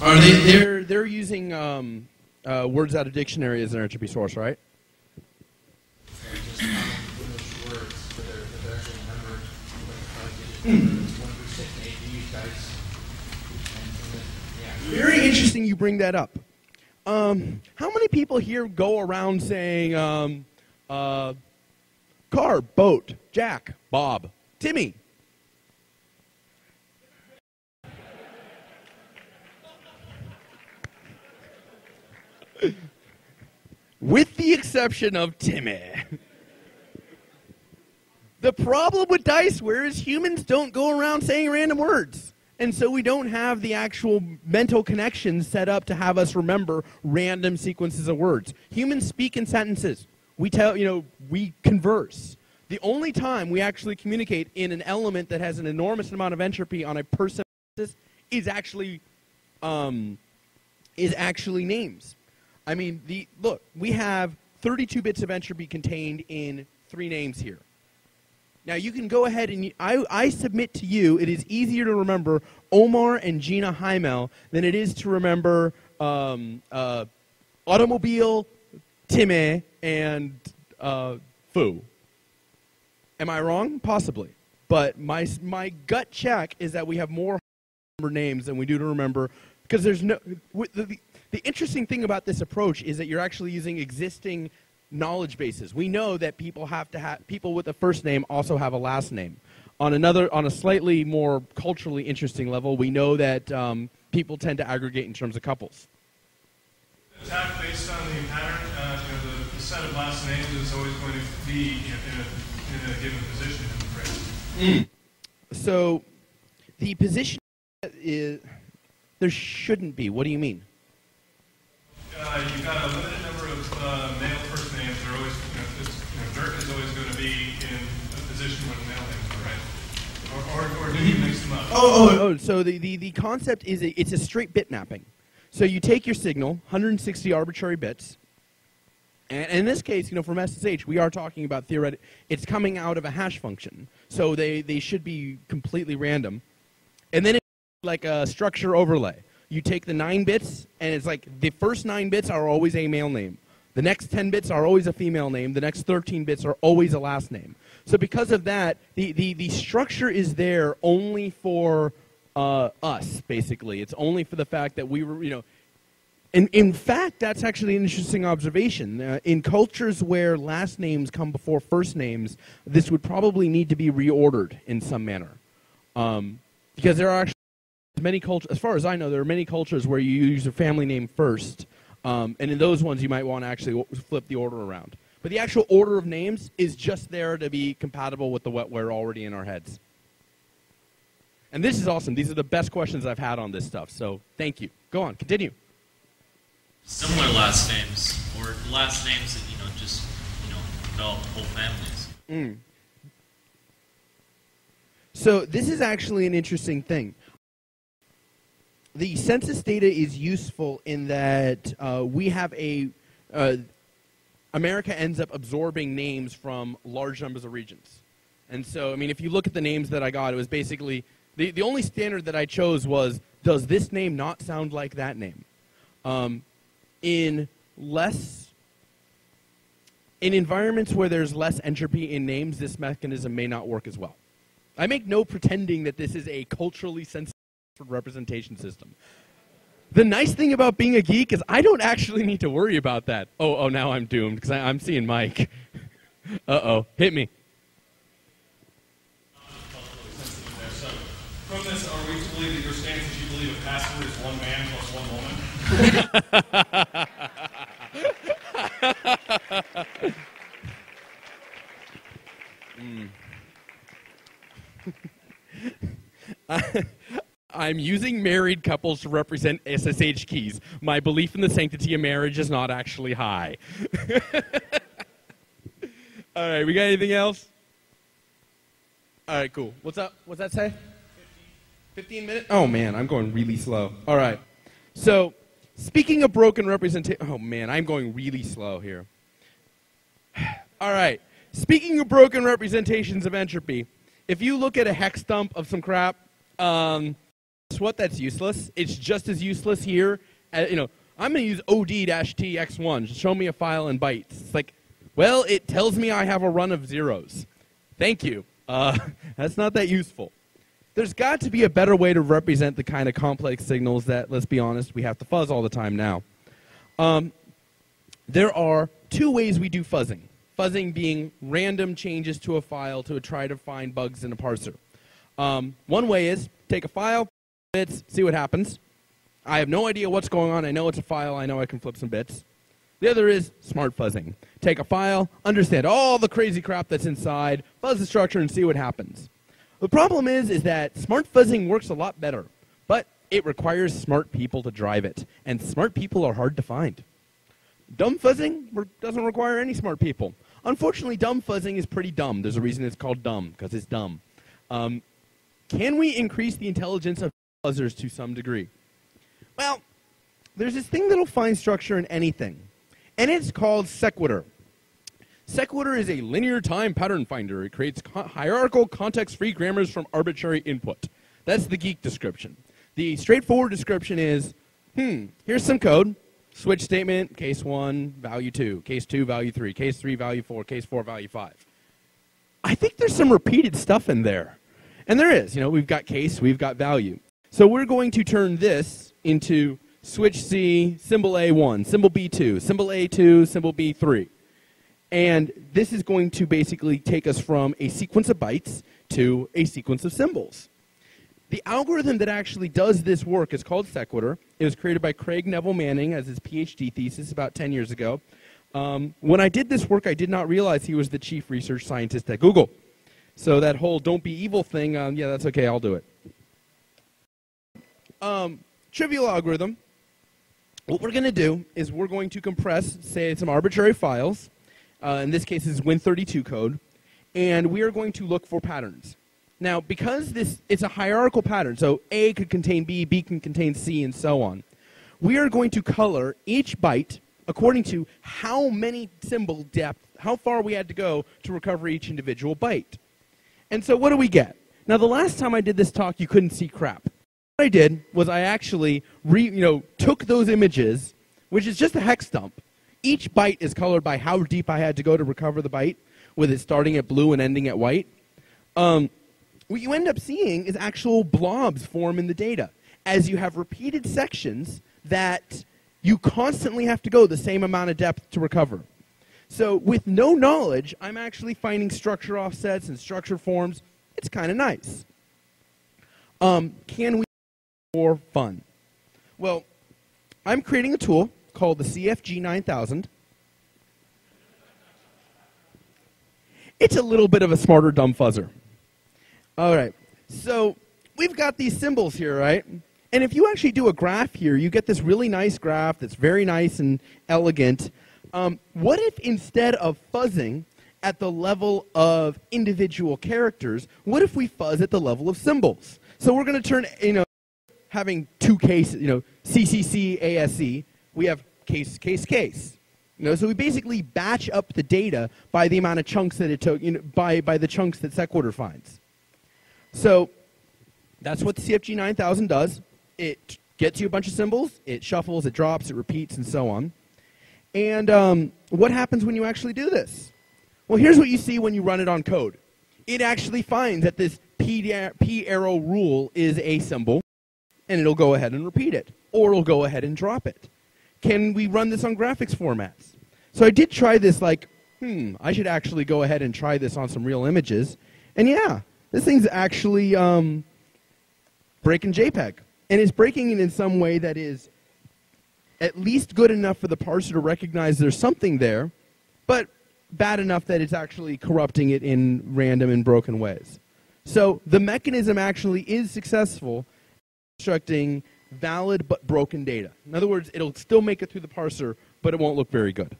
Are they're using words out of dictionary as an entropy source, right? And just English words that they're actually numbered, like 1 through 6 and 8, they use dice. And yeah. Very interesting you bring that up. How many people here go around saying car, boat, Jack, Bob, Timmy? With the exception of Timmy. The problem with Diceware is humans don't go around saying random words. And so we don't have the actual mental connections set up to have us remember random sequences of words. Humans speak in sentences. We converse. The only time we actually communicate in an element that has an enormous amount of entropy on a person basis is actually names. I mean, look, we have 32 bits of entropy contained in 3 names here. Now, you can go ahead and I submit to you it is easier to remember Omar and Gina Heimel than it is to remember automobile, Timmy, and Foo. Am I wrong? Possibly. But my gut check is that we have more names than we do to remember, because there's no... The interesting thing about this approach is that you're actually using existing knowledge bases. We know that people with a first name also have a last name. On a slightly more culturally interesting level, we know that people tend to aggregate in terms of couples. Attack based on the pattern, the set of last names is always going to be in a given position in the phrase. So the position is there shouldn't be. What do you mean? You've got a limited number of male first names. They're always, Dirk is always going to be in a position where the male names are, right? Or do you mix them up? Oh, so the concept is it's a straight bit mapping. So you take your signal, 160 arbitrary bits, and in this case, from SSH, we are talking about it's coming out of a hash function. So they should be completely random. And then it's like a structure overlay. You take the 9 bits, and it's like the first 9 bits are always a male name. The next 10 bits are always a female name. The next 13 bits are always a last name. So because of that, the structure is there only for us, basically. It's only for the fact that we were, And in fact, that's actually an interesting observation. In cultures where last names come before first names, this would probably need to be reordered in some manner. Because there are actually many cultures, as far as I know, there are many cultures where you use your family name first, and in those ones you might want to actually flip the order around. But the actual order of names is just there to be compatible with the what we're already in our heads. And this is awesome. These are the best questions I've had on this stuff, so thank you. Go on, continue. Similar last names, or last names that, develop whole families. So this is actually an interesting thing. The census data is useful in that we have America ends up absorbing names from large numbers of regions. And so, if you look at the names that I got, it was basically, the only standard that I chose was, does this name not sound like that name? In environments where there's less entropy in names, this mechanism may not work as well. I make no pretending that this is a culturally sensitive representation system. The nice thing about being a geek is I don't actually need to worry about that. Oh, now I'm doomed because I'm seeing Mike. Uh-oh, hit me. So, from this, are we to believe that your stance is you believe a password is one man plus one woman? I'm using married couples to represent SSH keys. My belief in the sanctity of marriage is not actually high. All right, we got anything else? All right, cool. What's up? What's that say? 15 minutes? Oh, man, I'm going really slow. All right. So, speaking of broken representation... Oh, man, I'm going really slow here. All right. Speaking of broken representations of entropy, if you look at a hex dump of some crap, guess what? That's useless. It's just as useless here. I'm going to use OD-TX1 to show me a file in bytes. It's like, well, it tells me I have a run of zeros. Thank you. That's not that useful. There's got to be a better way to represent the kind of complex signals that, let's be honest, we have to fuzz all the time now. There are two ways we do fuzzing. Fuzzing being random changes to a file to try to find bugs in a parser. One way is take a file, bits, see what happens. I have no idea what's going on. I know it's a file. I know I can flip some bits. The other is smart fuzzing. Take a file, understand all the crazy crap that's inside, fuzz the structure, and see what happens. The problem is that smart fuzzing works a lot better, but it requires smart people to drive it, and smart people are hard to find. Dumb fuzzing doesn't require any smart people. Unfortunately, dumb fuzzing is pretty dumb. There's a reason it's called dumb, because it's dumb. Can we increase the intelligence of fuzzers to some degree? Well, there's this thing that'll find structure in anything, and it's called sequitur. Sequitur is a linear time pattern finder. It creates hierarchical context-free grammars from arbitrary input. That's the geek description. The straightforward description is, here's some code. Switch statement, case 1, value 2. Case 2, value 3. Case 3, value 4. Case 4, value 5. I think there's some repeated stuff in there. And there is. We've got case, we've got value. So we're going to turn this into switch C, symbol A1, symbol B2, symbol A2, symbol B3. And this is going to basically take us from a sequence of bytes to a sequence of symbols. The algorithm that actually does this work is called sequitur. It was created by Craig Neville Manning as his PhD thesis about 10 years ago. When I did this work, I did not realize he was the chief research scientist at Google. So that whole don't be evil thing, yeah, that's okay, I'll do it. Trivial algorithm. What we're going to do is we're going to compress, say, some arbitrary files. In this case, this is Win32 code. And we are going to look for patterns. Now, because it's a hierarchical pattern, so A could contain B, B can contain C, and so on, we are going to color each byte according to how many symbol depth, how far we had to go to recover each individual byte. And so what do we get? Now, the last time I did this talk, you couldn't see crap. What I did was I actually took those images, which is just a hex dump. Each byte is colored by how deep I had to go to recover the byte, with it starting at blue and ending at white. What you end up seeing is actual blobs form in the data, as you have repeated sections that you constantly have to go the same amount of depth to recover. So with no knowledge, I'm actually finding structure offsets and structure forms. It's kind of nice. Can we do more fun? Well, I'm creating a tool called the CFG 9000. It's a little bit of a smarter dumb fuzzer. All right, so we've got these symbols here, right? And if you actually do a graph here, you get this really nice graph that's very nice and elegant. What if instead of fuzzing at the level of individual characters, what if we fuzz at the level of symbols? So we're going to turn, having two cases, CCC, ASC, we have case, case, case. So we basically batch up the data by the amount of chunks that it took, by the chunks that sequitur finds. So that's what the CFG 9000 does. It gets you a bunch of symbols, it shuffles, it drops, it repeats, and so on. And what happens when you actually do this? Well, here's what you see when you run it on code. It actually finds that this P arrow rule is a symbol, and it'll go ahead and repeat it, or it'll go ahead and drop it. Can we run this on graphics formats? So I did try this I should actually go ahead and try this on some real images. And yeah, this thing's actually breaking JPEG. And it's breaking it in some way that is at least good enough for the parser to recognize there's something there, but bad enough that it's actually corrupting it in random and broken ways. So the mechanism actually is successful in constructing valid but broken data. In other words, it'll still make it through the parser, but it won't look very good.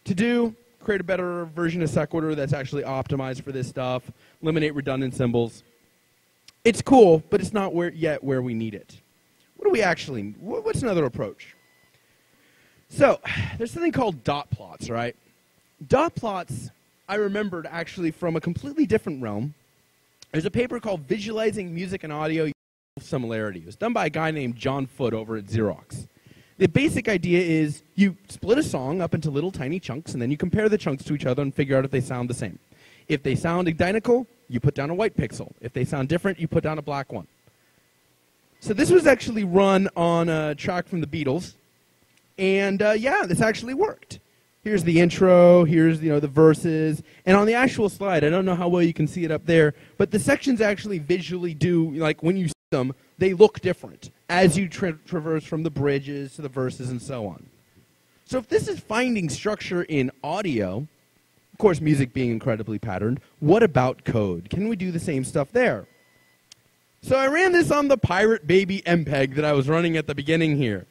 To do, create a better version of sequitur that's actually optimized for this stuff, eliminate redundant symbols. It's cool, but it's not yet where we need it. What do we actually, what's another approach? So, there's something called dot plots, right? Dot plots, I remembered actually from a completely different realm. There's a paper called Visualizing Music and Audio similarity. It was done by a guy named John Foote over at Xerox. The basic idea is you split a song up into little tiny chunks, and then you compare the chunks to each other and figure out if they sound the same. If they sound identical, you put down a white pixel. If they sound different, you put down a black one. So this was actually run on a track from the Beatles, and yeah, this actually worked. Here's the intro, here's the verses, and on the actual slide, I don't know how well you can see it up there, but the sections actually visually do, like when you see them, they look different as you traverse from the bridges to the verses and so on. So if this is finding structure in audio, of course music being incredibly patterned, what about code? Can we do the same stuff there? So I ran this on the Pirate Baby MPEG that I was running at the beginning here.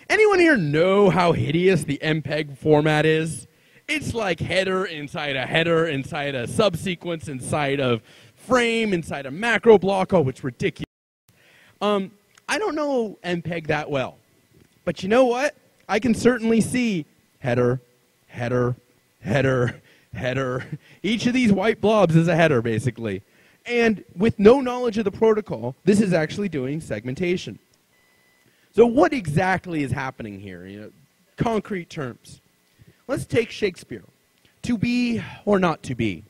Anyone here know how hideous the MPEG format is? It's like header inside a subsequence, inside of frame, inside a macro block. Oh, it's ridiculous. I don't know MPEG that well. But you know what? I can certainly see header, header, header, header. Each of these white blobs is a header, basically. And with no knowledge of the protocol, this is actually doing segmentation. So what exactly is happening here? Concrete terms. Let's take Shakespeare. To be or not to be.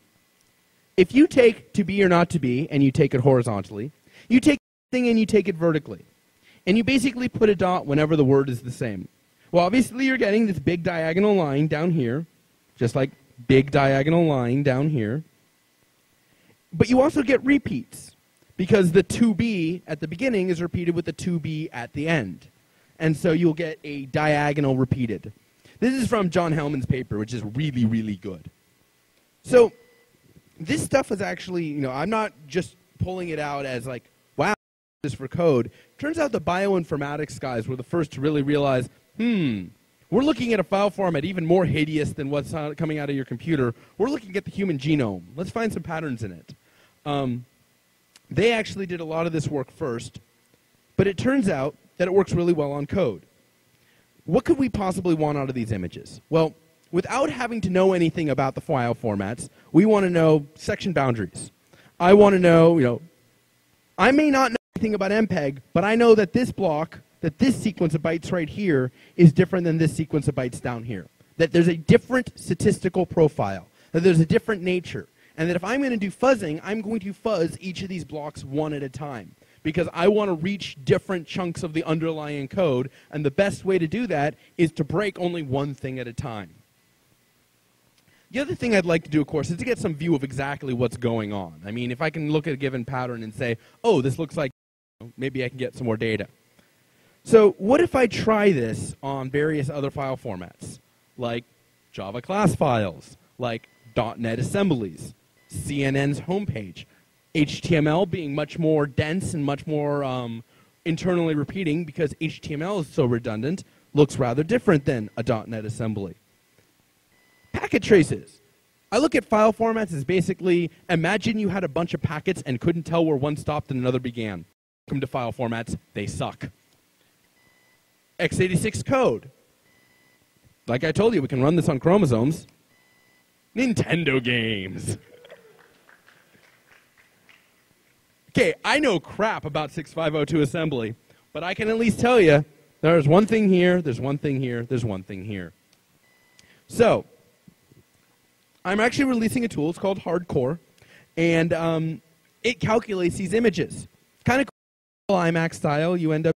If you take to be or not to be and you take it horizontally, you take the thing and you take it vertically. And you basically put a dot whenever the word is the same. Well, obviously you're getting this big diagonal line down here, just like big diagonal line down here. But you also get repeats, because the to be at the beginning is repeated with the to be at the end. And so you'll get a diagonal repeated. This is from John Hellman's paper, which is really, really good. So this stuff is actually, I'm not just pulling it out as like, wow, this is for code. Turns out the bioinformatics guys were the first to really realize, we're looking at a file format even more hideous than what's coming out of your computer. We're looking at the human genome. Let's find some patterns in it. They actually did a lot of this work first, but it turns out that it works really well on code. What could we possibly want out of these images? Well, without having to know anything about the file formats, we want to know section boundaries. I want to know, I may not know anything about MPEG, but I know that this block, that this sequence of bytes right here is different than this sequence of bytes down here. That there's a different statistical profile, that there's a different nature. And that if I'm going to do fuzzing, I'm going to fuzz each of these blocks one at a time. Because I want to reach different chunks of the underlying code. And the best way to do that is to break only one thing at a time. The other thing I'd like to do, of course, is to get some view of exactly what's going on. I mean, if I can look at a given pattern and say, oh, this looks like, maybe I can get some more data. So what if I try this on various other file formats? Like Java class files, like .NET assemblies, CNN's homepage, HTML being much more dense and much more internally repeating because HTML is so redundant, looks rather different than a .NET assembly. Packet traces. I look at file formats as basically, imagine you had a bunch of packets and couldn't tell where one stopped and another began. Welcome to file formats, they suck. x86 code. Like I told you, we can run this on chromosomes. Nintendo games. Okay, I know crap about 6502 assembly, but I can at least tell you there's one thing here, there's one thing here, there's one thing here. So, I'm actually releasing a tool, it's called Hardcore, and it calculates these images. Kind of cool, IMAX style, you end up